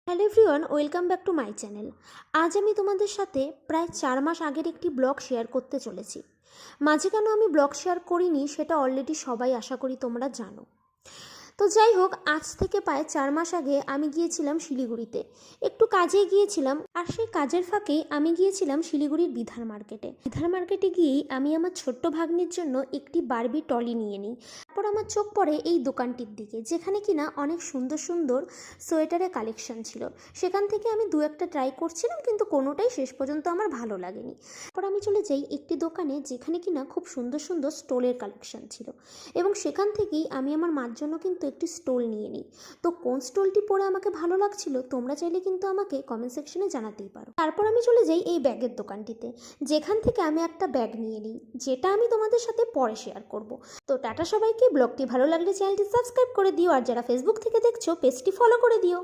Hello everyone, welcome back to my channel. আজ আমি তোমাদের সাথে প্রায় 4 মাস আগের একটি ব্লগ শেয়ার করতে চলেছি। মাঝে কেন আমি ব্লগ শেয়ার করিনি সেটা অলরেডি সবাই আশা করি তোমরা জানো। তো যাই হোক, আজ থেকে প্রায় 4 মাস আগে আমি গিয়েছিলাম শিলিগুড়িতে, একটু কাজে গিয়েছিলাম। আর সেই কাজের ফাঁকেই আমি গিয়েছিলাম শিলিগুড়ির বিধার মার্কেটে গিয়েই আমি আমার ছোট্ট ভাগ্নির জন্য একটি বারবি টলি নিয়ে নিই। তারপর আমার চোখ পড়ে এই দোকানটির দিকে, যেখানে কিনা অনেক সুন্দর সুন্দর সোয়েটারের কালেকশন ছিল। সেখান থেকে আমি দু একটা ট্রাই করছিলাম, কিন্তু কোনোটাই শেষ পর্যন্ত আমার ভালো লাগেনি। তারপর আমি চলে যাই একটি দোকানে, যেখানে কিনা খুব সুন্দর সুন্দর স্টোলের কালেকশন ছিল, এবং সেখান থেকেই আমি আমার মার জন্য কিন্তু একটি স্টোল নিয়ে নিই। তো কোন স্টোলটি পরে আমাকে ভালো লাগছিল তোমরা চাইলে কিন্তু আমাকে কমেন্ট সেকশনে জানাতেই পারো। তারপর আমি চলে যাই এই ব্যাগের দোকানটিতে, যেখান থেকে আমি একটা ব্যাগ নিয়ে নিই, যেটা আমি তোমাদের সাথে পরে শেয়ার করব। তো টাটা সবাইকে। ব্লগটি ভালো লাগলে চ্যানেলটি সাবস্ক্রাইব করে দিও, আর যারা ফেসবুক থেকে দেখছো পেজটি ফলো করে দিও।